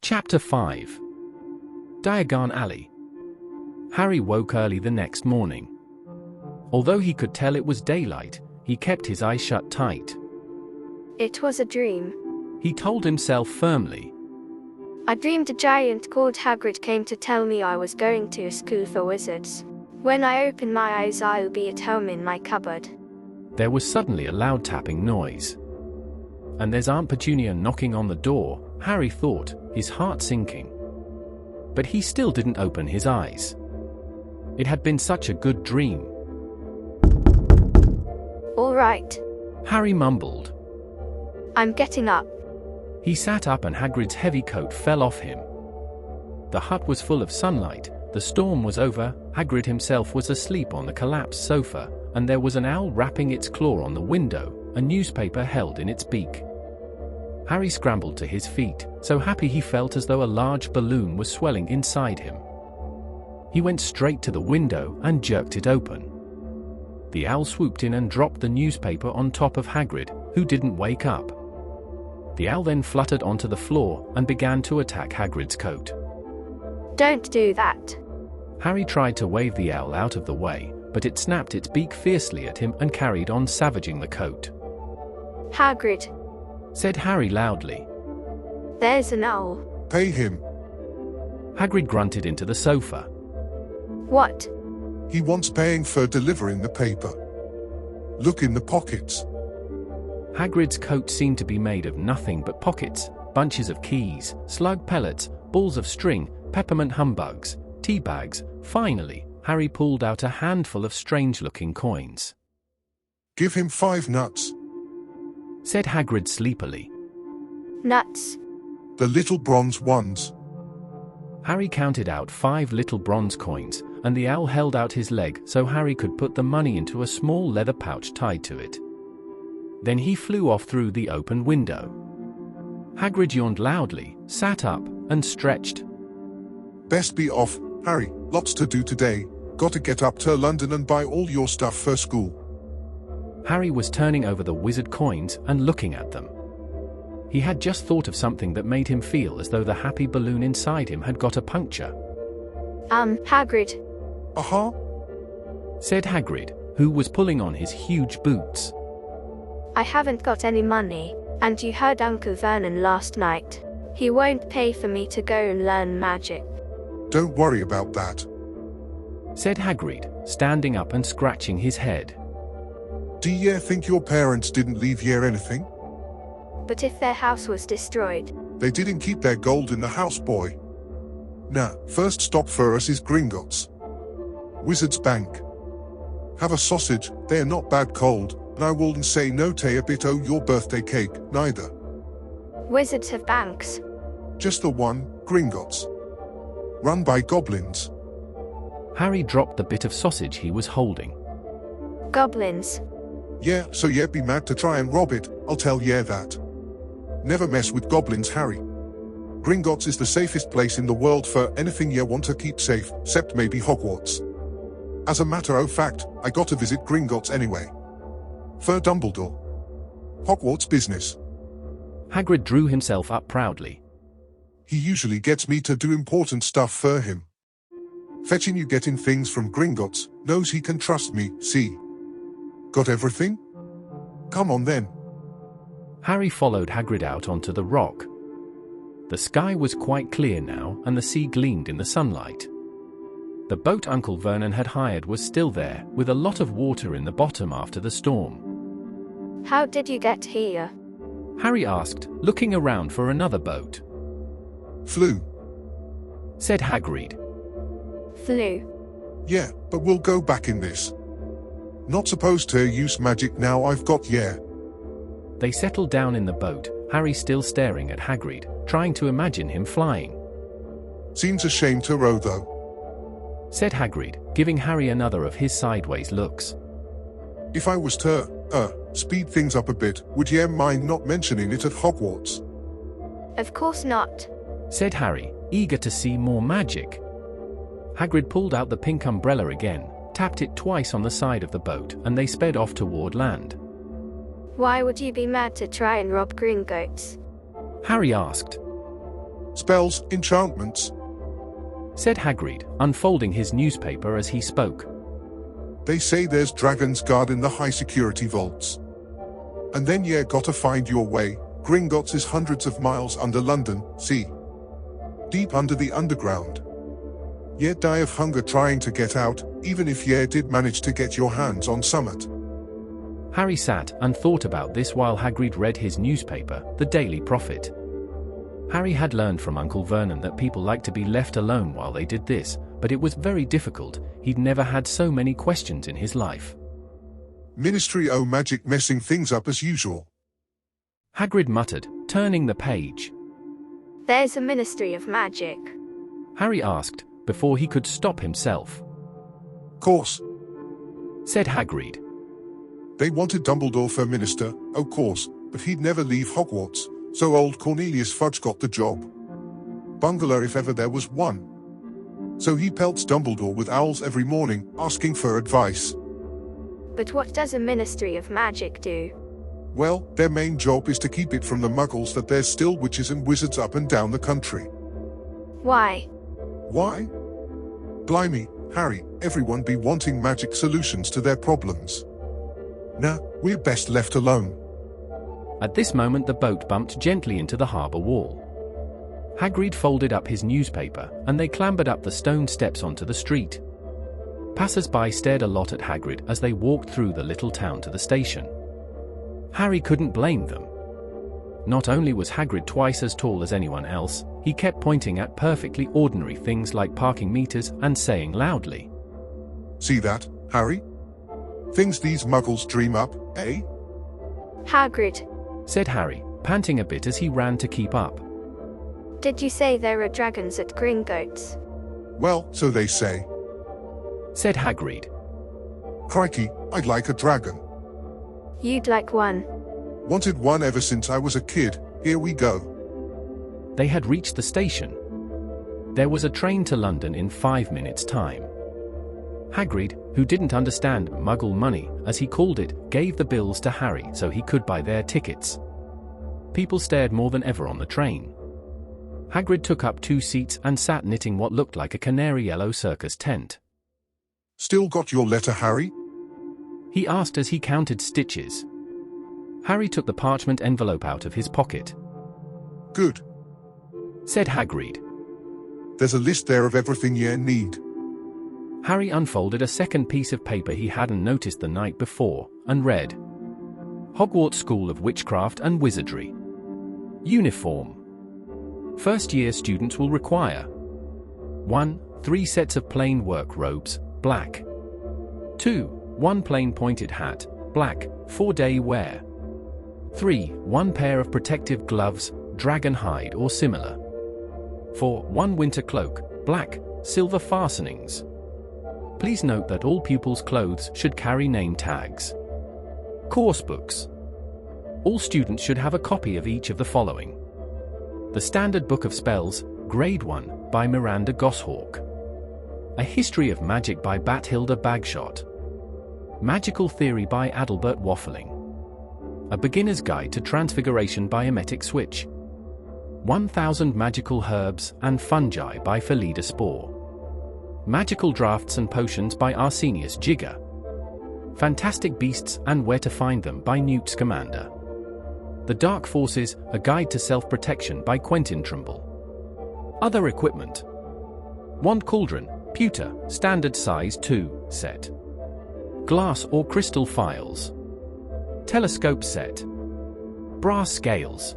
Chapter 5 Diagon Alley. Harry woke early the next morning. Although he could tell it was daylight, he kept his eyes shut tight. It was a dream. He told himself firmly. I dreamed a giant called Hagrid came to tell me I was going to a school for wizards. When I open my eyes, I'll be at home in my cupboard. There was suddenly a loud tapping noise. And there's Aunt Petunia knocking on the door, Harry thought, his heart sinking. But he still didn't open his eyes. It had been such a good dream. All right. Harry mumbled. I'm getting up. He sat up and Hagrid's heavy coat fell off him. The hut was full of sunlight, the storm was over, Hagrid himself was asleep on the collapsed sofa, and there was an owl rapping its claw on the window, a newspaper held in its beak. Harry scrambled to his feet, so happy he felt as though a large balloon was swelling inside him. He went straight to the window and jerked it open. The owl swooped in and dropped the newspaper on top of Hagrid, who didn't wake up. The owl then fluttered onto the floor and began to attack Hagrid's coat. Don't do that. Harry tried to wave the owl out of the way, but it snapped its beak fiercely at him and carried on savaging the coat. Hagrid, said Harry loudly. There's an owl. Pay him. Hagrid grunted into the sofa. What? He wants paying for delivering the paper. Look in the pockets. Hagrid's coat seemed to be made of nothing but pockets, bunches of keys, slug pellets, balls of string, peppermint humbugs, tea bags. Finally, Harry pulled out a handful of strange-looking coins. Give him 5 nuts, said Hagrid sleepily. Nuts? The little bronze ones. Harry counted out 5 little bronze coins, and the owl held out his leg so Harry could put the money into a small leather pouch tied to it. Then he flew off through the open window. Hagrid yawned loudly, sat up, and stretched. Best be off, Harry, lots to do today. Gotta get up to London and buy all your stuff for school. Harry was turning over the wizard coins and looking at them. He had just thought of something that made him feel as though the happy balloon inside him had got a puncture. Hagrid. Aha, said Hagrid, who was pulling on his huge boots. I haven't got any money, and you heard Uncle Vernon last night. He won't pay for me to go and learn magic. Don't worry about that, said Hagrid, standing up and scratching his head. Do ye think your parents didn't leave ye anything? But if their house was destroyed? They didn't keep their gold in the house, boy. Now, first stop for us is Gringotts. Wizard's Bank. Have a sausage, they're not bad cold, and I wouldn't say no to a bit o' your birthday cake, neither. Wizards have banks. Just the one, Gringotts. Run by goblins. Harry dropped the bit of sausage he was holding. Goblins? Yeah, so ye be mad to try and rob it, I'll tell ye that. Never mess with goblins, Harry. Gringotts is the safest place in the world for anything ye want to keep safe, except maybe Hogwarts. As a matter of fact, I got to visit Gringotts anyway. For Dumbledore. Hogwarts business. Hagrid drew himself up proudly. He usually gets me to do important stuff for him. Fetching you getting things from Gringotts, knows he can trust me, see? Got everything? Come on then. Harry followed Hagrid out onto the rock. The sky was quite clear now, and the sea gleamed in the sunlight. The boat Uncle Vernon had hired was still there, with a lot of water in the bottom after the storm. How did you get here? Harry asked, looking around for another boat. Flew, said Hagrid. Flew? Yeah, but we'll go back in this. Not supposed to use magic now I've got yeah. They settled down in the boat, Harry still staring at Hagrid, trying to imagine him flying. Seems a shame to row though, said Hagrid, giving Harry another of his sideways looks. If I was to, speed things up a bit, would ye mind not mentioning it at Hogwarts? Of course not, said Harry, eager to see more magic. Hagrid pulled out the pink umbrella again, tapped it twice on the side of the boat, and they sped off toward land. Why would you be mad to try and rob Gringotts? Harry asked. Spells, enchantments. Said Hagrid, unfolding his newspaper as he spoke. They say there's dragons guarding the high-security vaults. And then you gotta find your way. Gringotts is hundreds of miles under London, see? Deep under the underground. You die of hunger trying to get out, even if you did manage to get your hands on summit. Harry sat and thought about this while Hagrid read his newspaper, The Daily Prophet. Harry had learned from Uncle Vernon that people like to be left alone while they did this, but it was very difficult. He'd never had so many questions in his life. Ministry o' Magic messing things up as usual. Hagrid muttered, turning the page. There's a Ministry of Magic. Harry asked, before he could stop himself. Course. Said Hagrid. They wanted Dumbledore for minister, o' course, but he'd never leave Hogwarts, so old Cornelius Fudge got the job. Bungler if ever there was one. So he pelts Dumbledore with owls every morning, asking for advice. But what does a Ministry of Magic do? Well, their main job is to keep it from the muggles that there's still witches and wizards up and down the country. Why? Why? Blimey, Harry, everyone be wanting magic solutions to their problems. Nah, we're best left alone. At this moment the boat bumped gently into the harbour wall. Hagrid folded up his newspaper, and they clambered up the stone steps onto the street. Passers-by stared a lot at Hagrid as they walked through the little town to the station. Harry couldn't blame them. Not only was Hagrid twice as tall as anyone else, he kept pointing at perfectly ordinary things like parking meters and saying loudly, See that, Harry? Things these muggles dream up, eh? Hagrid, said Harry, panting a bit as he ran to keep up. did you say there are dragons at Gringotts? Well, so they say. Said Hagrid. Crikey, I'd like a dragon. You'd like one. Wanted one ever since I was a kid, here we go. They had reached the station. There was a train to London in 5 minutes' time. Hagrid, who didn't understand muggle money, as he called it, gave the bills to Harry so he could buy their tickets. People stared more than ever on the train. Hagrid took up 2 seats and sat knitting what looked like a canary yellow circus tent. Still got your letter, Harry? He asked as he counted stitches. Harry took the parchment envelope out of his pocket. Good. Said Hagrid. There's a list there of everything you need. Harry unfolded a second piece of paper he hadn't noticed the night before, and read. Hogwarts School of Witchcraft and Wizardry. Uniform. First-year students will require 1. 3 sets of plain work robes, black. 2. 1 plain pointed hat, black, 4-day wear. 3. 1 pair of protective gloves, dragon hide or similar. 4. 1 winter cloak, black, silver fastenings. Please note that all pupils' clothes should carry name tags. Course books. All students should have a copy of each of the following. The Standard Book of Spells, Grade 1, by Miranda Goshawk. A History of Magic by Bathilda Bagshot. Magical Theory by Adalbert Waffling. A Beginner's Guide to Transfiguration by Emetic Switch. 1000 Magical Herbs and Fungi by Felida Spore. Magical Drafts and Potions by Arsenius Jigger. Fantastic Beasts and Where to Find Them by Newt Scamander. The Dark Forces, A Guide to Self-Protection by Quentin Trimble. Other equipment. Wand Cauldron, pewter, standard size 2, set. Glass or crystal files. Telescope set. Brass scales.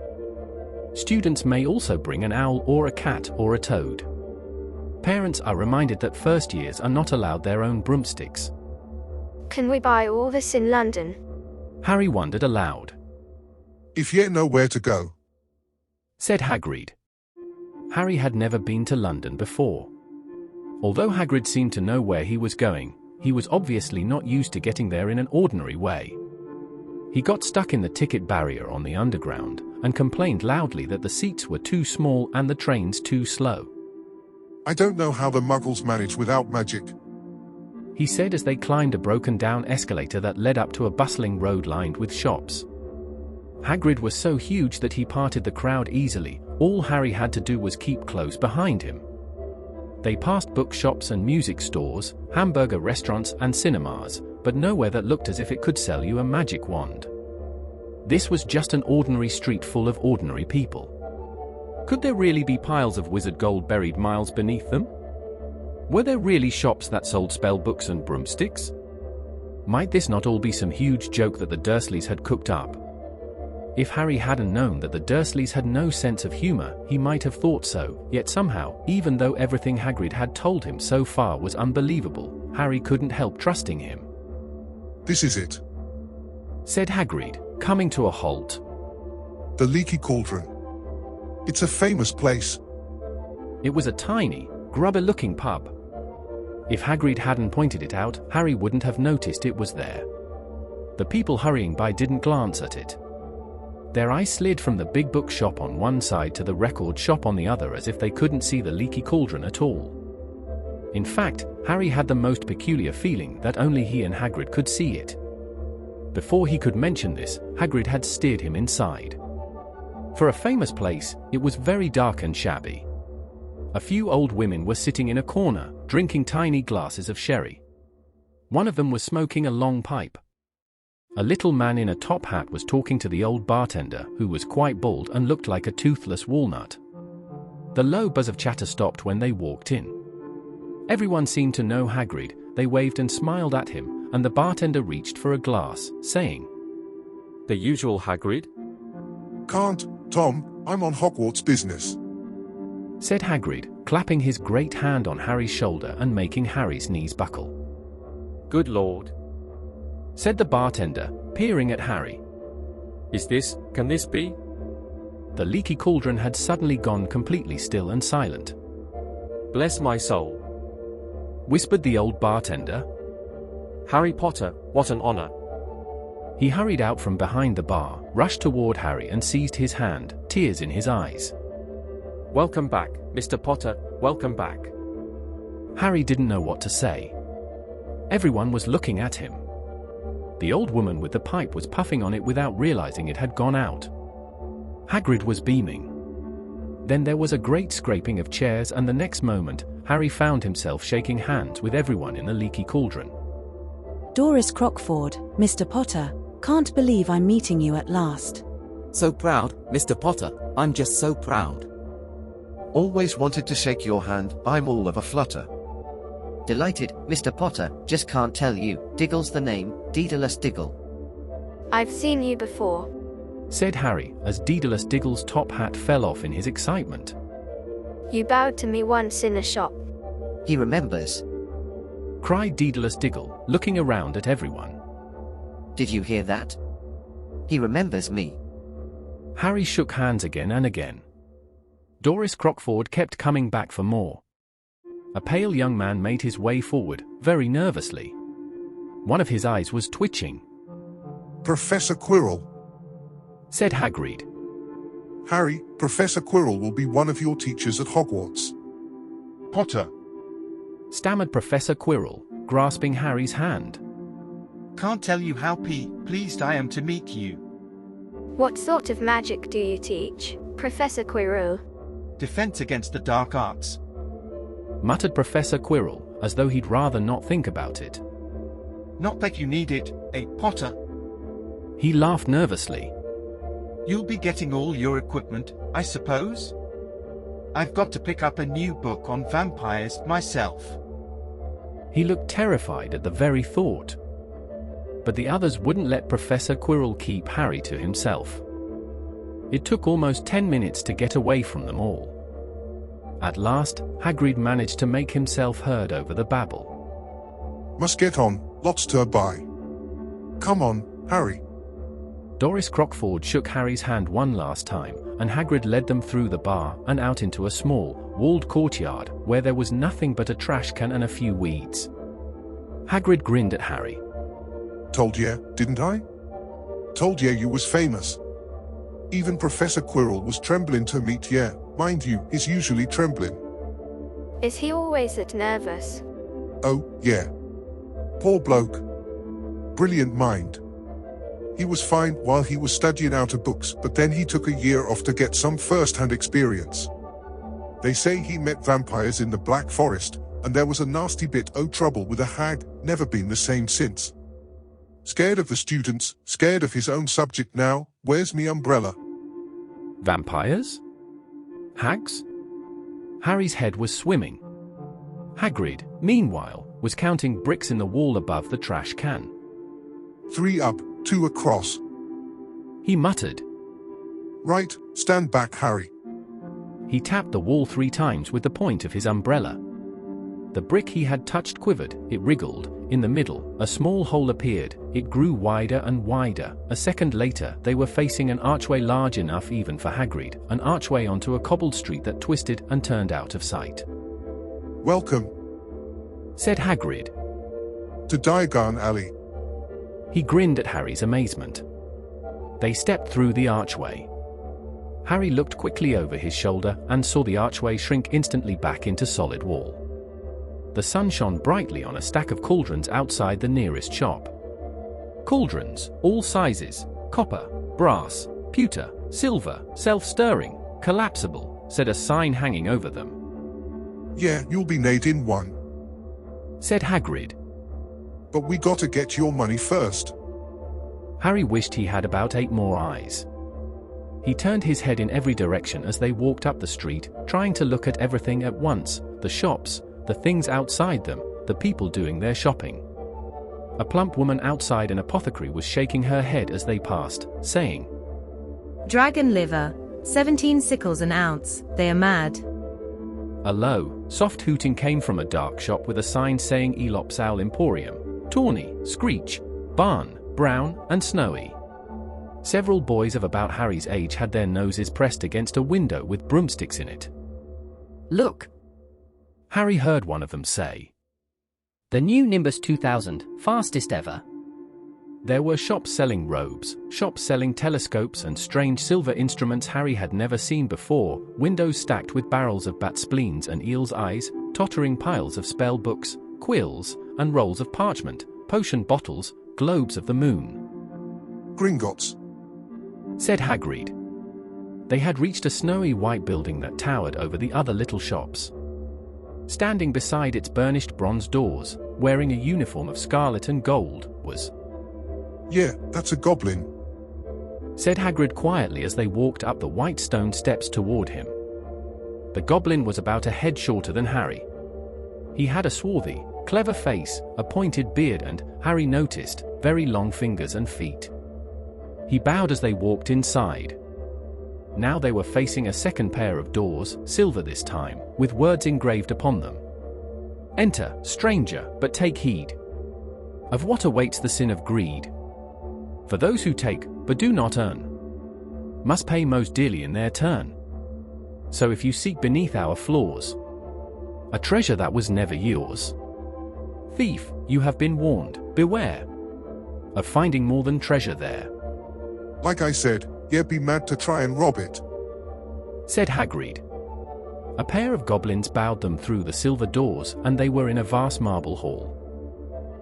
Students may also bring an owl or a cat or a toad. Parents are reminded that first years are not allowed their own broomsticks. Can we buy all this in London? Harry wondered aloud. If you know where to go. Said Hagrid. Harry had never been to London before. Although Hagrid seemed to know where he was going, he was obviously not used to getting there in an ordinary way. He got stuck in the ticket barrier on the underground, and complained loudly that the seats were too small and the trains too slow. I don't know how the muggles manage without magic. He said as they climbed a broken-down escalator that led up to a bustling road lined with shops. Hagrid was so huge that he parted the crowd easily, All Harry had to do was keep close behind him. They passed bookshops and music stores, hamburger restaurants and cinemas, but nowhere that looked as if it could sell you a magic wand. This was just an ordinary street full of ordinary people. Could there really be piles of wizard gold buried miles beneath them? Were there really shops that sold spell books and broomsticks? Might this not all be some huge joke that the Dursleys had cooked up? If Harry hadn't known that the Dursleys had no sense of humor, he might have thought so, yet somehow, even though everything Hagrid had told him so far was unbelievable, Harry couldn't help trusting him. This is it, said Hagrid, coming to a halt. the Leaky Cauldron. It's a famous place. It was a tiny, grubby-looking pub. If Hagrid hadn't pointed it out, Harry wouldn't have noticed it was there. The people hurrying by didn't glance at it. Their eyes slid from the big bookshop on one side to the record shop on the other as if they couldn't see the Leaky Cauldron at all. In fact, Harry had the most peculiar feeling that only he and Hagrid could see it. Before he could mention this, Hagrid had steered him inside. For a famous place, it was very dark and shabby. A few old women were sitting in a corner, drinking tiny glasses of sherry. One of them was smoking a long pipe. A little man in a top hat was talking to the old bartender, who was quite bald and looked like a toothless walnut. The low buzz of chatter stopped when they walked in. Everyone seemed to know Hagrid. They waved and smiled at him, and the bartender reached for a glass, saying, "The usual Hagrid?" Can't, Tom, I'm on Hogwarts business, said Hagrid, clapping his great hand on Harry's shoulder and making Harry's knees buckle. "Good Lord," said the bartender, peering at Harry. Can this be? The Leaky Cauldron had suddenly gone completely still and silent. "Bless my soul," whispered the old bartender. "Harry Potter, what an honor." He hurried out from behind the bar, rushed toward Harry and seized his hand, tears in his eyes. "Welcome back, Mr. Potter, welcome back." Harry didn't know what to say. Everyone was looking at him. The old woman with the pipe was puffing on it without realizing it had gone out. Hagrid was beaming. Then there was a great scraping of chairs, and the next moment, Harry found himself shaking hands with everyone in the Leaky Cauldron. Doris Crockford, Mr. Potter, can't believe I'm meeting you at last. So proud, Mr. Potter, I'm just so proud. Always wanted to shake your hand, I'm all of a flutter. Delighted, Mr. Potter, just can't tell you, Diggle's the name, Daedalus Diggle. I've seen you before, said Harry, as Daedalus Diggle's top hat fell off in his excitement. You bowed to me once in a shop. He remembers, cried Daedalus Diggle, looking around at everyone. Did you hear that? He remembers me. Harry shook hands again and again. Doris Crockford kept coming back for more. A pale young man made his way forward, very nervously. One of his eyes was twitching. Professor Quirrell, said Hagrid. Harry, Professor Quirrell will be one of your teachers at Hogwarts. Potter, stammered Professor Quirrell, grasping Harry's hand. can't tell you how pleased I am to meet you. What sort of magic do you teach, Professor Quirrell? Defense against the dark arts. Muttered Professor Quirrell, as though he'd rather not think about it. Not that you need it, Potter. He laughed nervously. You'll be getting all your equipment, I suppose? I've got to pick up a new book on vampires myself. He looked terrified at the very thought. But the others wouldn't let Professor Quirrell keep Harry to himself. It took almost 10 minutes to get away from them all. At last, Hagrid managed to make himself heard over the babble. Must get on, lots to buy. Come on, Harry. Doris Crockford shook Harry's hand one last time, and Hagrid led them through the bar and out into a small, walled courtyard where there was nothing but a trash can and a few weeds. Hagrid grinned at Harry. Told ye, didn't I? Told ye you was famous. Even Professor Quirrell was trembling to meet ye. Mind you, he's usually trembling. Is he always that nervous? Oh, yeah. Poor bloke. Brilliant mind. He was fine while he was studying out of books, but then he took a year off to get some first-hand experience. They say he met vampires in the Black Forest, and there was a nasty bit of trouble with a hag, never been the same since. Scared of the students, scared of his own subject now, where's me umbrella? Vampires? Hags? Harry's head was swimming. Hagrid, meanwhile, was counting bricks in the wall above the trash can. 3 up, 2 across. He muttered. Right, stand back, Harry. He tapped the wall 3 times with the point of his umbrella. The brick he had touched quivered, it wriggled. In the middle, a small hole appeared. It grew wider and wider. A second later, they were facing an archway large enough even for Hagrid, an archway onto a cobbled street that twisted and turned out of sight. Welcome, said Hagrid, to Diagon Alley. He grinned at Harry's amazement. They stepped through the archway. Harry looked quickly over his shoulder and saw the archway shrink instantly back into solid wall. The sun shone brightly on a stack of cauldrons outside the nearest shop. Cauldrons, all sizes, copper, brass, pewter, silver, self-stirring, collapsible, said a sign hanging over them. Yeah, you'll be made in one, said Hagrid. But we gotta get your money first. Harry wished he had about 8 more eyes. He turned his head in every direction as they walked up the street, trying to look at everything at once, the shops, the things outside them, the people doing their shopping. A plump woman outside an apothecary was shaking her head as they passed, saying, "Dragon liver, 17 sickles an ounce, they are mad." A low, soft hooting came from a dark shop with a sign saying Elop's Owl Emporium, Tawny, Screech, Barn, Brown, and Snowy. Several boys of about Harry's age had their noses pressed against a window with broomsticks in it. "Look," Harry heard one of them say. "The new Nimbus 2000, fastest ever." There were shops selling robes, shops selling telescopes and strange silver instruments Harry had never seen before, windows stacked with barrels of bat spleens and eel's eyes, tottering piles of spell books, quills, and rolls of parchment, potion bottles, globes of the moon. Gringotts, said Hagrid. They had reached a snowy white building that towered over the other little shops. Standing beside its burnished bronze doors, wearing a uniform of scarlet and gold, was... Yeah, that's a goblin, said Hagrid quietly as they walked up the white stone steps toward him. The goblin was about a head shorter than Harry. He had a swarthy, clever face, a pointed beard and, Harry noticed, very long fingers and feet. He bowed as they walked inside. Now they were facing a second pair of doors, silver this time, with words engraved upon them. "Enter, stranger, but take heed of what awaits the sin of greed. For those who take, but do not earn, must pay most dearly in their turn. So if you seek beneath our floors a treasure that was never yours, thief, you have been warned, beware of finding more than treasure there." Like I said, yeah, be mad to try and rob it, said Hagrid. A pair of goblins bowed them through the silver doors, and they were in a vast marble hall.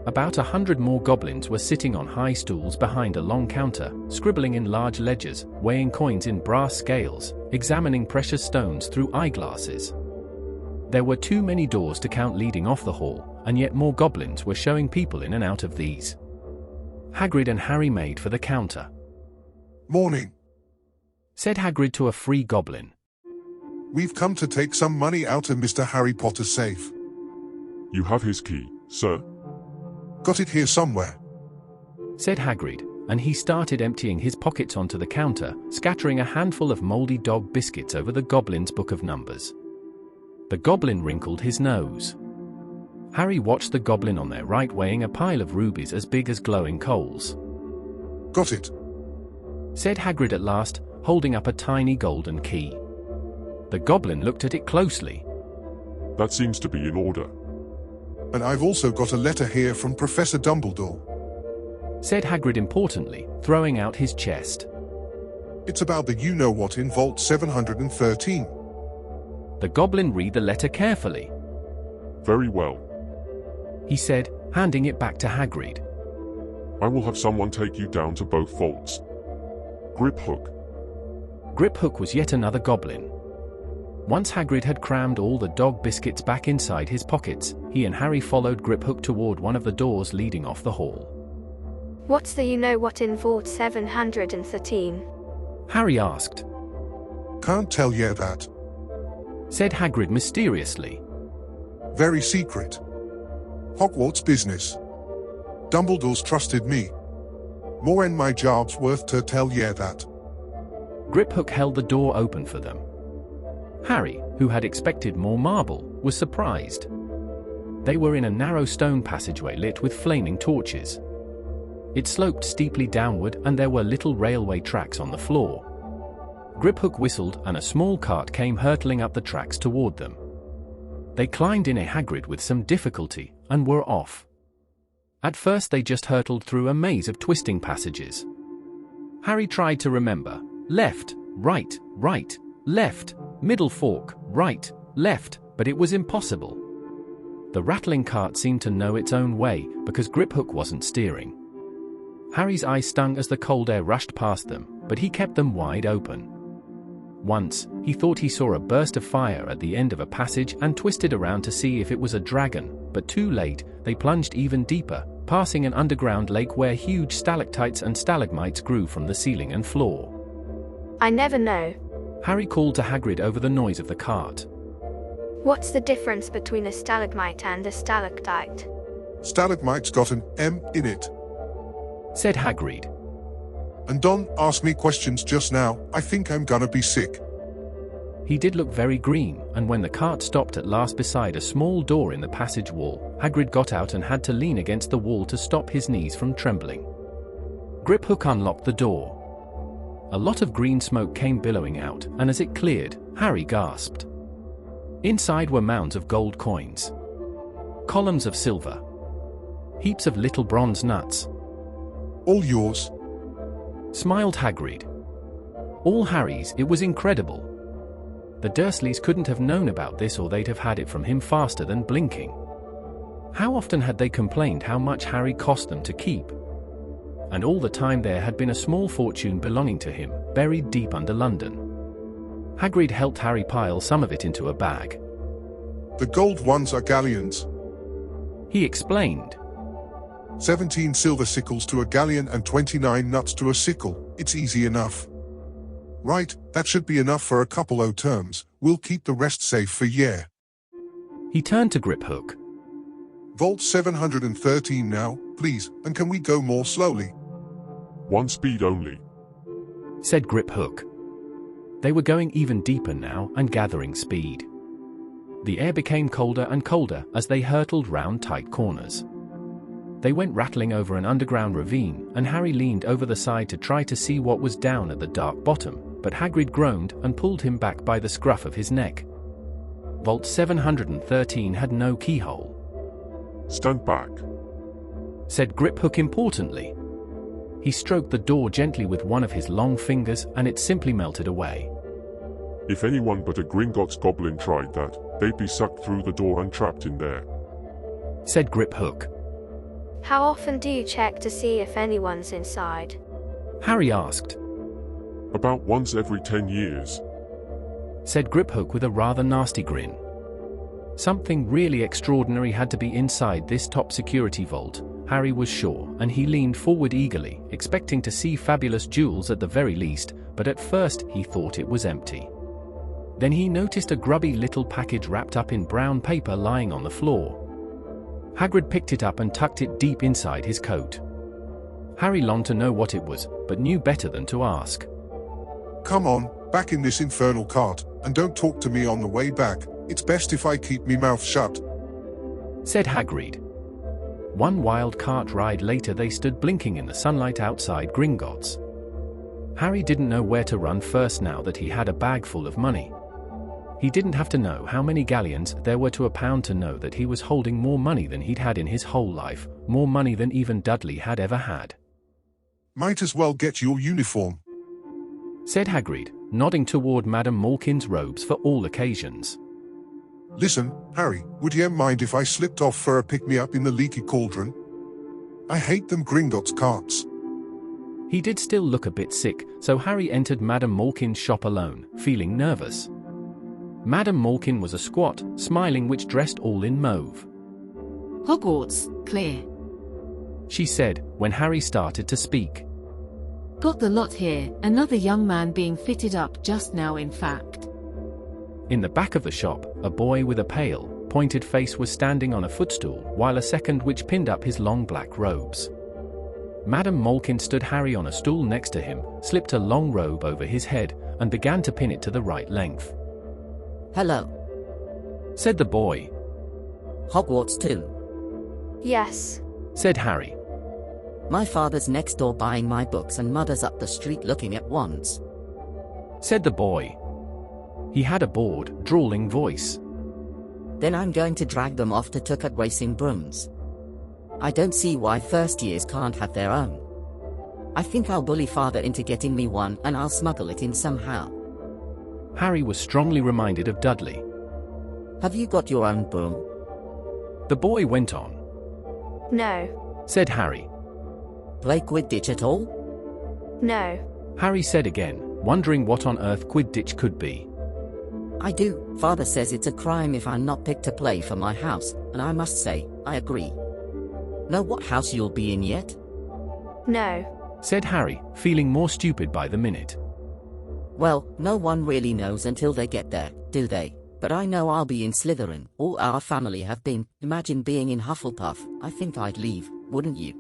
About 100 more goblins were sitting on high stools behind a long counter, scribbling in large ledgers, weighing coins in brass scales, examining precious stones through eyeglasses. There were too many doors to count leading off the hall, and yet more goblins were showing people in and out of these. Hagrid and Harry made for the counter. "Morning," said Hagrid to a free goblin. "We've come to take some money out of Mr. Harry Potter's safe." "You have his key, sir." "Got it here somewhere," said Hagrid, and he started emptying his pockets onto the counter, scattering a handful of moldy dog biscuits over the goblin's book of numbers. The goblin wrinkled his nose. Harry watched the goblin on their right weighing a pile of rubies as big as glowing coals. "Got it," said Hagrid at last, holding up a tiny golden key. The goblin looked at it closely. "That seems to be in order." "And I've also got a letter here from Professor Dumbledore," said Hagrid importantly, throwing out his chest. "It's about the you-know-what in Vault 713. The goblin read the letter carefully. "Very well," he said, handing it back to Hagrid. I will have someone take you down to both vaults. Griphook. Griphook was yet another goblin. Once Hagrid had crammed all the dog biscuits back inside his pockets, he and Harry followed Griphook toward one of the doors leading off the hall. What's the you-know-what in Vault 713? Harry asked. Can't tell ye that. Said Hagrid mysteriously. Very secret. Hogwarts business. Dumbledore's trusted me. More'n my job's worth to tell ye that. Griphook held the door open for them. Harry, who had expected more marble, was surprised. They were in a narrow stone passageway lit with flaming torches. It sloped steeply downward and there were little railway tracks on the floor. Griphook whistled and a small cart came hurtling up the tracks toward them. They climbed in a Hagrid with some difficulty and were off. At first they just hurtled through a maze of twisting passages. Harry tried to remember: left, right, right, left, middle fork, right, left, but it was impossible. The rattling cart seemed to know its own way because Griphook wasn't steering. Harry's eyes stung as the cold air rushed past them, but he kept them wide open. Once, he thought he saw a burst of fire at the end of a passage and twisted around to see if it was a dragon, but too late, they plunged even deeper, passing an underground lake where huge stalactites and stalagmites grew from the ceiling and floor. I never know. Harry called to Hagrid over the noise of the cart. What's the difference between a stalagmite and a stalactite? Stalagmite's got an M in it. Said Hagrid. And don't ask me questions just now, I think I'm gonna be sick. He did look very green, and when the cart stopped at last beside a small door in the passage wall, Hagrid got out and had to lean against the wall to stop his knees from trembling. Griphook unlocked the door. A lot of green smoke came billowing out, and as it cleared, Harry gasped. Inside were mounds of gold coins, columns of silver, heaps of little bronze nuts. All yours, smiled Hagrid. All Harry's. It was incredible. The Dursleys couldn't have known about this or they'd have had it from him faster than blinking. How often had they complained how much Harry cost them to keep? And all the time there had been a small fortune belonging to him, buried deep under London. Hagrid helped Harry pile some of it into a bag. The gold ones are galleons, he explained. 17 silver sickles to a galleon and 29 nuts to a sickle. It's easy enough. Right, that should be enough for a couple o' terms. We'll keep the rest safe for ye. He turned to Griphook. Vault 713 now, please, and can we go more slowly? One speed only, said Griphook. They were going even deeper now and gathering speed. The air became colder and colder as they hurtled round tight corners. They went rattling over an underground ravine, and Harry leaned over the side to try to see what was down at the dark bottom, but Hagrid groaned and pulled him back by the scruff of his neck. Vault 713 had no keyhole. Stand back, said Griphook importantly. He stroked the door gently with one of his long fingers and it simply melted away. If anyone but a Gringotts goblin tried that, they'd be sucked through the door and trapped in there, said Griphook. How often do you check to see if anyone's inside? Harry asked. About once every 10 years, said Griphook with a rather nasty grin. Something really extraordinary had to be inside this top security vault, Harry was sure, and he leaned forward eagerly, expecting to see fabulous jewels at the very least, but at first he thought it was empty. Then he noticed a grubby little package wrapped up in brown paper lying on the floor. Hagrid picked it up and tucked it deep inside his coat. Harry longed to know what it was, but knew better than to ask. Come on, back in this infernal cart, and don't talk to me on the way back. It's best if I keep me mouth shut, said Hagrid. One wild cart ride later they stood blinking in the sunlight outside Gringotts. Harry didn't know where to run first now that he had a bag full of money. He didn't have to know how many galleons there were to a pound to know that he was holding more money than he'd had in his whole life, more money than even Dudley had ever had. Might as well get your uniform, said Hagrid, nodding toward Madame Malkin's robes for all occasions. Listen, Harry, would ye mind if I slipped off for a pick-me-up in the Leaky Cauldron? I hate them Gringotts carts. He did still look a bit sick, so Harry entered Madame Malkin's shop alone, feeling nervous. Madame Malkin was a squat, smiling witch dressed all in mauve. Hogwarts, clear. She said, when Harry started to speak. Got the lot here, another young man being fitted up just now in fact. In the back of the shop, a boy with a pale, pointed face was standing on a footstool, while a second witch pinned up his long black robes. Madame Malkin stood Harry on a stool next to him, slipped a long robe over his head, and began to pin it to the right length. Hello, said the boy. Hogwarts too, Yes. said Harry. my father's next door buying my books and mother's up the street looking at wands, said the boy. He had a bored, drawling voice. then I'm going to drag them off to Tucket racing brooms. I don't see why first years can't have their own. I think I'll bully father into getting me one and I'll smuggle it in somehow. Harry was strongly reminded of Dudley. Have you got your own broom? The boy went on. No. Said Harry. Play Quidditch at all? No. Harry said again, wondering what on earth Quidditch could be. I do. Father says it's a crime if I'm not picked to play for my house, and I must say, I agree. Know what house you'll be in yet? No. Said Harry, feeling more stupid by the minute. Well, no one really knows until they get there, do they? But I know I'll be in Slytherin. All our family have been. Imagine being in Hufflepuff. I think I'd leave, wouldn't you?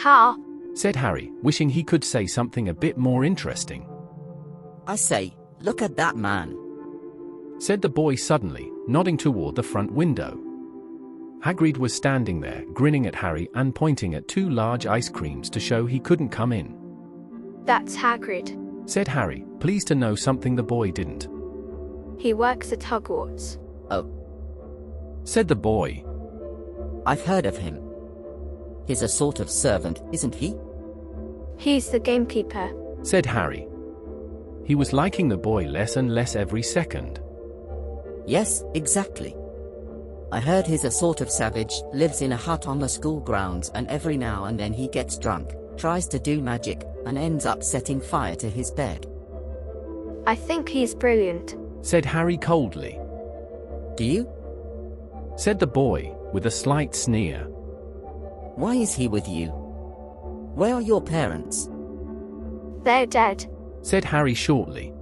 Ha! Said Harry, wishing he could say something a bit more interesting. I say, look at that man. Said the boy suddenly, nodding toward the front window. Hagrid was standing there, grinning at Harry and pointing at two large ice creams to show he couldn't come in. That's Hagrid. Said Harry, pleased to know something the boy didn't. He works at Hogwarts. Oh. Said the boy. I've heard of him. He's a sort of servant, isn't he? He's the gamekeeper. Said Harry. He was liking the boy less and less every second. Yes, exactly. I heard he's a sort of savage, lives in a hut on the school grounds and every now and then he gets drunk, tries to do magic, and ends up setting fire to his bed. I think he's brilliant. Said Harry coldly. Do you? Said the boy, with a slight sneer. Why is he with you? Where are your parents? They're dead. Said Harry shortly.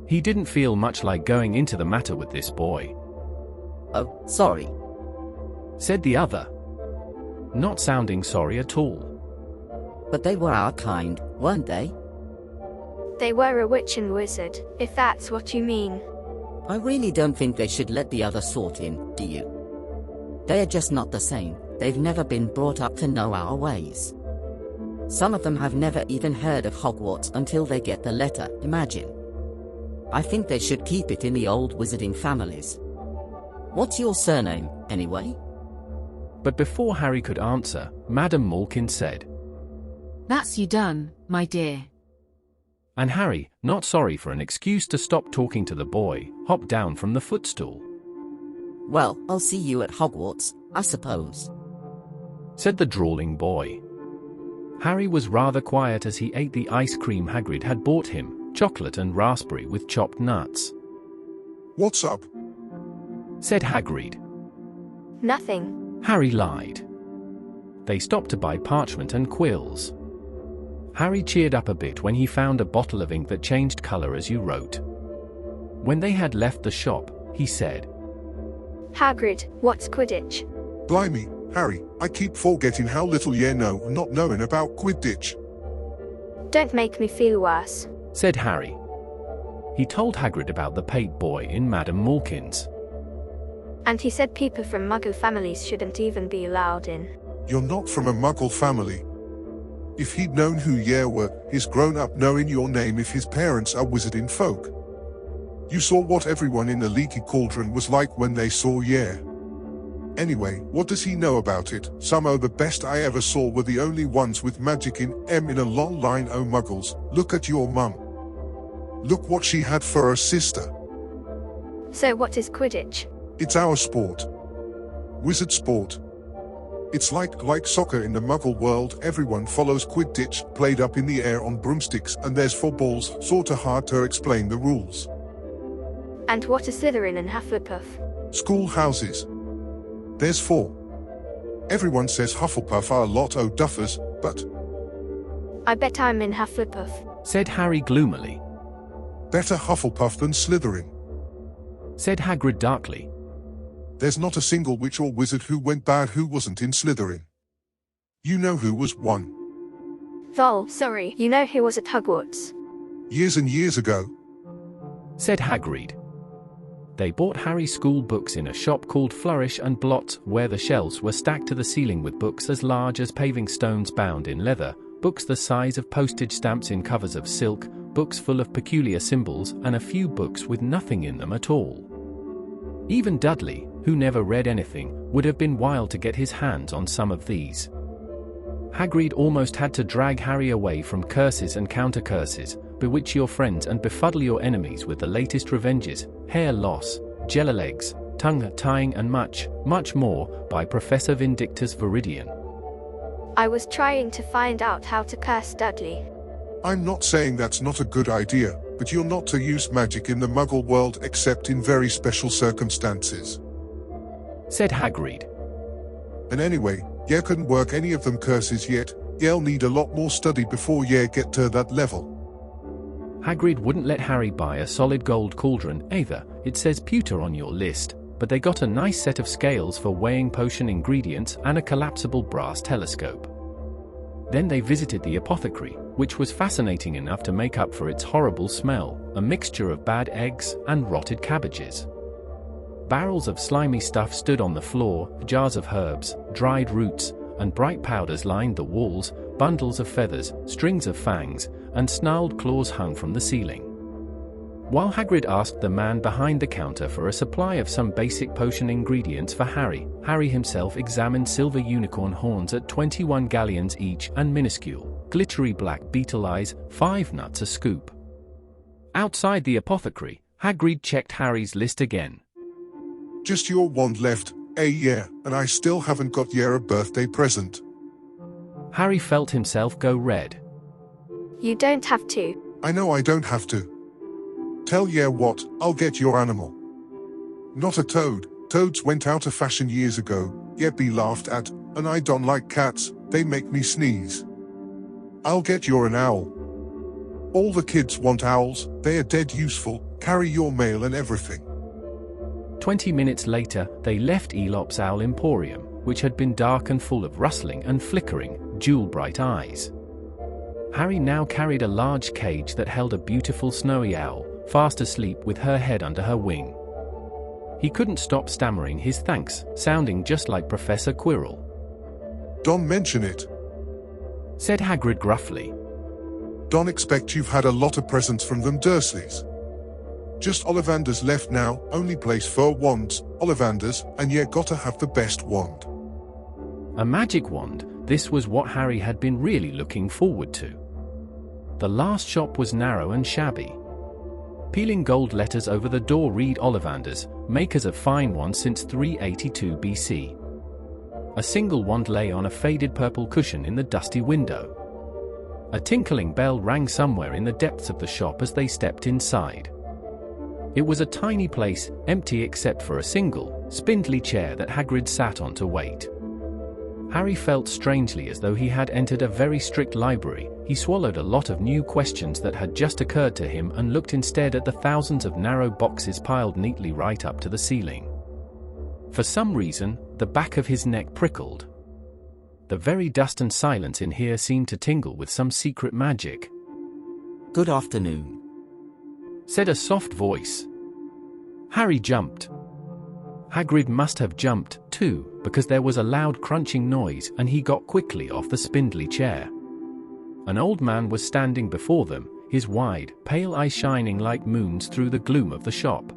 He didn't feel much like going into the matter with this boy. Oh, sorry. Said the other. Not sounding sorry at all. But they were our kind, weren't they? They were a witch and wizard, if that's what you mean. I really don't think they should let the other sort in, do you? They're just not the same. They've never been brought up to know our ways. Some of them have never even heard of Hogwarts until they get the letter, imagine. I think they should keep it in the old wizarding families. What's your surname, anyway? But before Harry could answer, Madame Malkin said, That's you done, my dear. And Harry, not sorry for an excuse to stop talking to the boy, hopped down from the footstool. Well, I'll see you at Hogwarts, I suppose. Said the drawling boy. Harry was rather quiet as he ate the ice cream Hagrid had bought him, chocolate and raspberry with chopped nuts. What's up? Said Hagrid. Nothing. Harry lied. They stopped to buy parchment and quills. Harry cheered up a bit when he found a bottle of ink that changed color as you wrote. When they had left the shop, he said, Hagrid, what's Quidditch? Blimey, Harry, I keep forgetting how little ye know and not knowing about Quidditch. Don't make me feel worse. Said Harry. He told Hagrid about the paid boy in Madame Malkin's. And he said people from Muggle families shouldn't even be allowed in. You're not from a Muggle family. If he'd known who ye were, he's grown up knowing your name if his parents are wizarding folk. You saw what everyone in the Leaky Cauldron was like when they saw ye. Anyway, what does he know about it? Some o' the best I ever saw were the only ones with magic in a long line o' muggles. Look at your mum. Look what she had for her sister. So what is Quidditch? It's our sport. Wizard sport. It's like soccer in the muggle world. Everyone follows Quidditch, played up in the air on broomsticks, and there's 4 balls, sorta hard to explain the rules. And what are Slytherin and Hufflepuff? Schoolhouses. There's 4. Everyone says Hufflepuff are a lot o' duffers, but I bet I'm in Hufflepuff, said Harry gloomily. better Hufflepuff than Slytherin, said Hagrid darkly. There's not a single witch or wizard who went bad who wasn't in Slytherin. You know who was one. Vol, sorry, you know who was at Hogwarts? Years and years ago, said Hagrid. They bought Harry's school books in a shop called Flourish and Blotts, where the shelves were stacked to the ceiling with books as large as paving stones bound in leather, books the size of postage stamps in covers of silk, books full of peculiar symbols, and a few books with nothing in them at all. Even Dudley, who never read anything, would have been wild to get his hands on some of these. Hagrid almost had to drag Harry away from curses and counter-curses, bewitch your friends and befuddle your enemies with the latest revenges, hair loss, jelly-legs, tongue-tying and much, much more, by Professor Vindictus Viridian. I was trying to find out how to curse Dudley. I'm not saying that's not a good idea, but you're not to use magic in the muggle world except in very special circumstances, said Hagrid. And anyway, you couldn't work any of them curses yet. You'll need a lot more study before you get to that level. Hagrid wouldn't let Harry buy a solid gold cauldron either. It says pewter on your list, but they got a nice set of scales for weighing potion ingredients and a collapsible brass telescope. Then they visited the apothecary, which was fascinating enough to make up for its horrible smell, a mixture of bad eggs and rotted cabbages. Barrels of slimy stuff stood on the floor, jars of herbs, dried roots, and bright powders lined the walls, bundles of feathers, strings of fangs, and snarled claws hung from the ceiling. While Hagrid asked the man behind the counter for a supply of some basic potion ingredients for Harry, Harry himself examined silver unicorn horns at 21 galleons each and minuscule, glittery black beetle eyes, 5 nuts a scoop. Outside the apothecary, Hagrid checked Harry's list again. Just your wand left, yeah, and I still haven't got you a birthday present. Harry felt himself go red. You don't have to. I know I don't have to. Tell you what, I'll get your animal. Not a toad. Toads went out of fashion years ago, yet be laughed at, and I don't like cats, they make me sneeze. I'll get you an owl. All the kids want owls, they are dead useful, carry your mail and everything. 20 minutes later, they left Elop's Owl Emporium, which had been dark and full of rustling and flickering, jewel-bright eyes. Harry now carried a large cage that held a beautiful snowy owl, fast asleep with her head under her wing. He couldn't stop stammering his thanks, sounding just like Professor Quirrell. Don't mention it, said Hagrid gruffly. Don't expect you've had a lot of presents from them Dursleys. Just Ollivanders left now, only place for wands, Ollivanders, and you gotta have the best wand. A magic wand, this was what Harry had been really looking forward to. The last shop was narrow and shabby. Peeling gold letters over the door read Ollivanders, makers of fine wands since 382 BC. A single wand lay on a faded purple cushion in the dusty window. A tinkling bell rang somewhere in the depths of the shop as they stepped inside. It was a tiny place, empty except for a single, spindly chair that Hagrid sat on to wait. Harry felt strangely as though he had entered a very strict library. He swallowed a lot of new questions that had just occurred to him and looked instead at the thousands of narrow boxes piled neatly right up to the ceiling. For some reason, the back of his neck prickled. The very dust and silence in here seemed to tingle with some secret magic. Good afternoon, said a soft voice. Harry jumped. Hagrid must have jumped, too, because there was a loud crunching noise and he got quickly off the spindly chair. An old man was standing before them, his wide, pale eyes shining like moons through the gloom of the shop.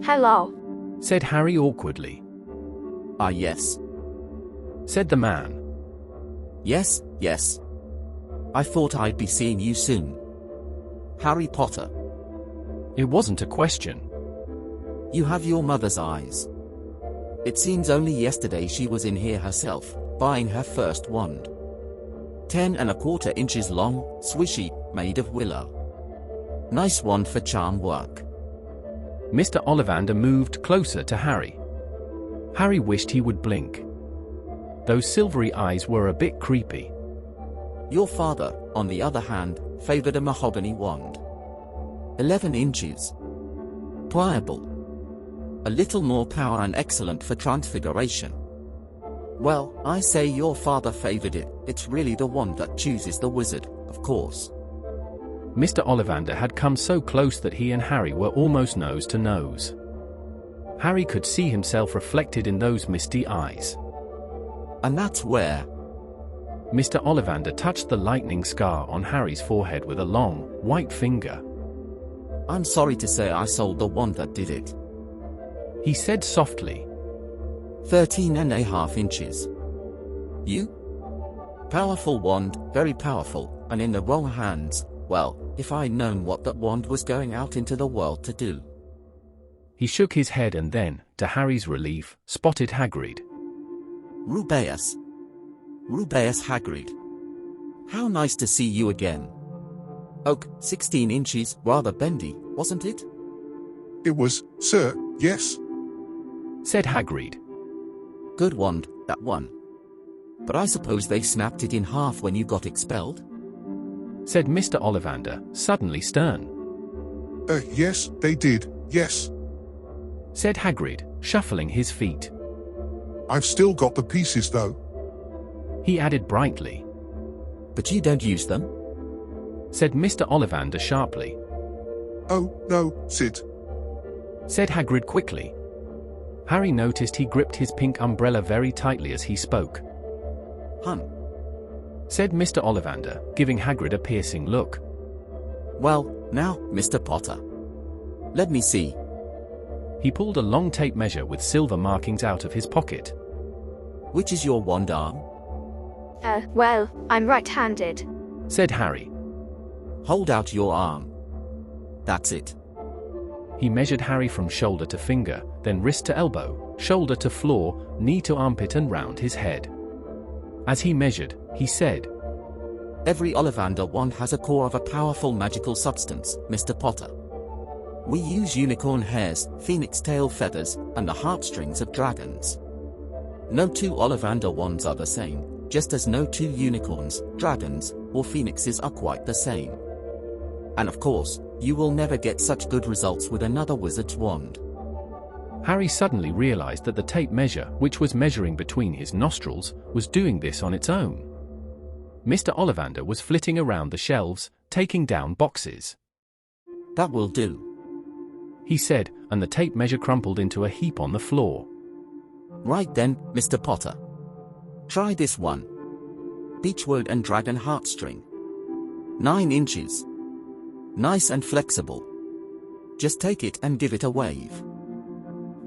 Hello, said Harry awkwardly. Ah, yes, said the man. Yes. I thought I'd be seeing you soon. Harry Potter. It wasn't a question. You have your mother's eyes. It seems only yesterday she was in here herself, buying her first wand. 10¼ inches long, swishy, made of willow. Nice wand for charm work. Mr. Ollivander moved closer to Harry. Harry wished he would blink. Those silvery eyes were a bit creepy. Your father, on the other hand, favored a mahogany wand. 11 inches. Pliable. A little more power and excellent for transfiguration. Well, I say your father favored it. It's really the wand that chooses the wizard, of course. Mr. Ollivander had come so close that he and Harry were almost nose to nose. Harry could see himself reflected in those misty eyes. And that's where... Mr. Ollivander touched the lightning scar on Harry's forehead with a long, white finger. I'm sorry to say I sold the wand that did it. He said softly. 13½ inches. You? Powerful wand, very powerful, and in the wrong hands. Well, if I'd known what that wand was going out into the world to do. He shook his head and then, to Harry's relief, spotted Hagrid. Rubeus Hagrid. How nice to see you again. Oak, 16 inches, rather bendy, wasn't it? It was, sir, yes, said Hagrid. Good wand, that one. But I suppose they snapped it in half when you got expelled? Said Mr. Ollivander, suddenly stern. Yes, they did, yes, said Hagrid, shuffling his feet. I've still got the pieces though, he added brightly. But you don't use them? Said Mr. Ollivander sharply. Oh, no, Sid, said Hagrid quickly. Harry noticed he gripped his pink umbrella very tightly as he spoke. Hun, said Mr. Ollivander, giving Hagrid a piercing look. Well, now, Mr. Potter. Let me see. He pulled a long tape measure with silver markings out of his pocket. Which is your wand arm? Well, I'm right-handed, said Harry. Hold out your arm. That's it. He measured Harry from shoulder to finger, then wrist to elbow, shoulder to floor, knee to armpit and round his head. As he measured, he said, Every Ollivander wand has a core of a powerful magical substance, Mr. Potter. We use unicorn hairs, phoenix tail feathers, and the heartstrings of dragons. No two Ollivander wands are the same, just as no two unicorns, dragons, or phoenixes are quite the same. And of course, you will never get such good results with another wizard's wand. Harry suddenly realized that the tape measure, which was measuring between his nostrils, was doing this on its own. Mr. Ollivander was flitting around the shelves, taking down boxes. That will do, he said, and the tape measure crumpled into a heap on the floor. Right then, Mr. Potter. Try this one. Beechwood and dragon heartstring. 9 inches. Nice and flexible. Just take it and give it a wave.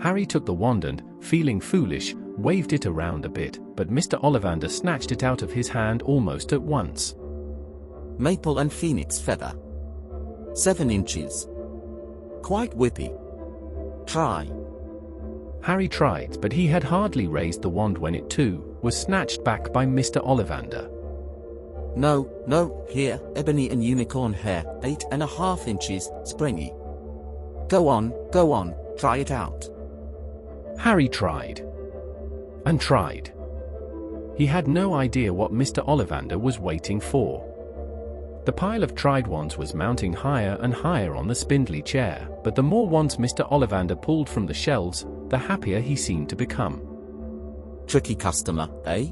Harry took the wand and, feeling foolish, waved it around a bit, but Mr. Ollivander snatched it out of his hand almost at once. Maple and phoenix feather. 7 inches. Quite whippy. Try. Harry tried, but he had hardly raised the wand when it too was snatched back by Mr. Ollivander. No, here, ebony and unicorn hair, 8½ inches, springy. Go on, try it out. Harry tried. And tried. He had no idea what Mr. Ollivander was waiting for. The pile of tried wands was mounting higher and higher on the spindly chair, but the more wands Mr. Ollivander pulled from the shelves, the happier he seemed to become. Tricky customer, eh?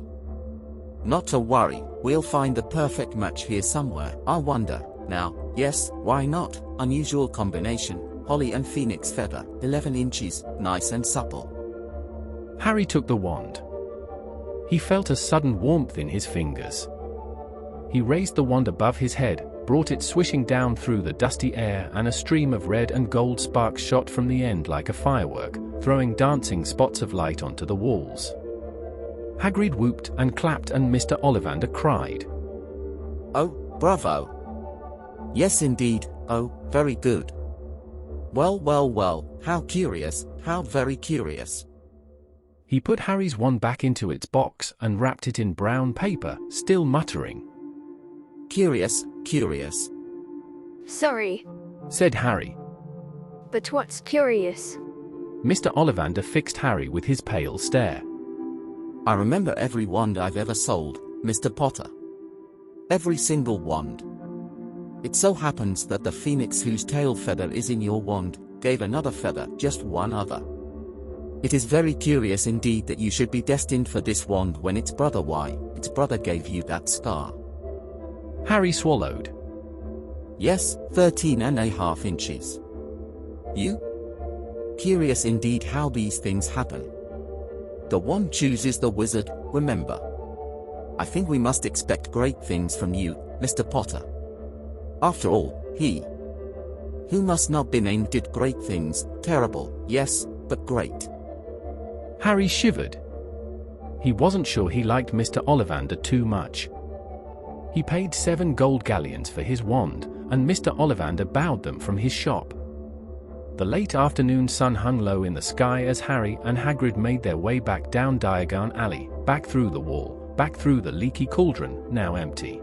Not to worry, we'll find the perfect match here somewhere. I wonder, now, yes, why not? Unusual combination, holly and phoenix feather, 11 inches, nice and supple. Harry took the wand. He felt a sudden warmth in his fingers. He raised the wand above his head, brought it swishing down through the dusty air, and a stream of red and gold sparks shot from the end like a firework, throwing dancing spots of light onto the walls. Hagrid whooped and clapped and Mr. Ollivander cried. Oh, bravo! Yes indeed, oh, very good. Well, how curious, how very curious. He put Harry's wand back into its box and wrapped it in brown paper, still muttering. Curious, curious, Sorry, said Harry. but what's curious? Mr. Ollivander fixed Harry with his pale stare. I remember every wand I've ever sold, Mr. Potter. Every single wand. It so happens that the phoenix whose tail feather is in your wand gave another feather, just one other. It is very curious indeed that you should be destined for this wand when its brother gave you that scar. Harry swallowed. Yes, 13.5 inches. You? Curious indeed how these things happen. The wand chooses the wizard, remember. I think we must expect great things from you, Mr. Potter. After all, he who must not be named did great things, terrible, yes, but great. Harry shivered. He wasn't sure he liked Mr. Ollivander too much. He paid 7 gold galleons for his wand, and Mr. Ollivander bowed them from his shop. The late afternoon sun hung low in the sky as Harry and Hagrid made their way back down Diagon Alley, back through the wall, back through the Leaky Cauldron, now empty.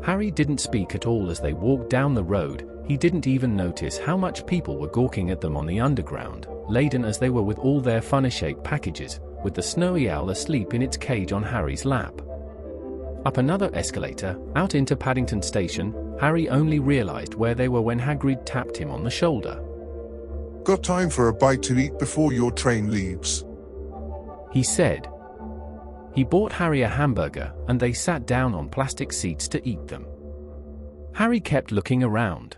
Harry didn't speak at all as they walked down the road. He didn't even notice how much people were gawking at them on the underground, laden as they were with all their funny-shaped packages, with the snowy owl asleep in its cage on Harry's lap. Up another escalator, out into Paddington Station, Harry only realized where they were when Hagrid tapped him on the shoulder. Got time for a bite to eat before your train leaves? He said. He bought Harry a hamburger, and they sat down on plastic seats to eat them. Harry kept looking around.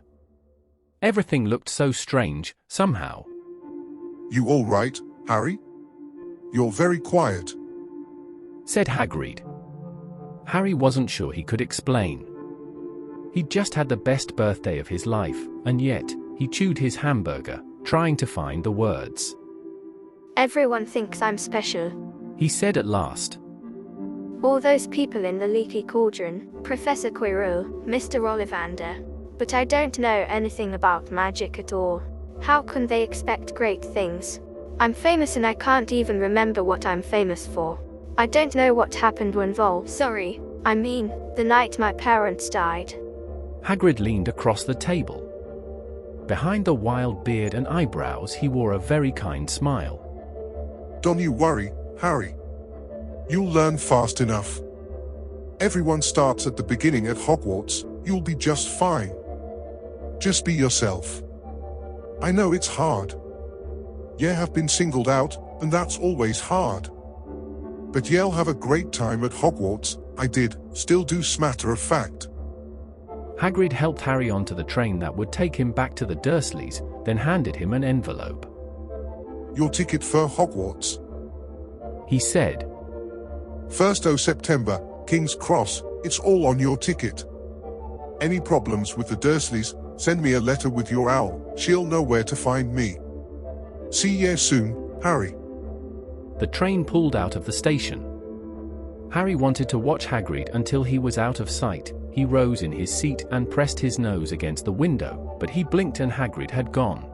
Everything looked so strange, somehow. You all right, Harry? You're very quiet, said Hagrid. Harry wasn't sure he could explain. He'd just had the best birthday of his life, and yet, he chewed his hamburger, trying to find the words. Everyone thinks I'm special, he said at last. All those people in the Leaky Cauldron, Professor Quirrell, Mr. Ollivander. But I don't know anything about magic at all. How can they expect great things? I'm famous and I can't even remember what I'm famous for. I don't know what happened when the night my parents died. Hagrid leaned across the table. Behind the wild beard and eyebrows he wore a very kind smile. Don't you worry, Harry. You'll learn fast enough. Everyone starts at the beginning at Hogwarts. You'll be just fine. Just be yourself. I know it's hard. You have been singled out, and that's always hard. But you'll have a great time at Hogwarts. I did, still do, matter of fact. Hagrid helped Harry onto the train that would take him back to the Dursleys, then handed him an envelope. Your ticket for Hogwarts, he said. 1st of September, King's Cross, it's all on your ticket. Any problems with the Dursleys, send me a letter with your owl, she'll know where to find me. See ya soon, Harry. The train pulled out of the station. Harry wanted to watch Hagrid until he was out of sight. He rose in his seat and pressed his nose against the window, but he blinked and Hagrid had gone.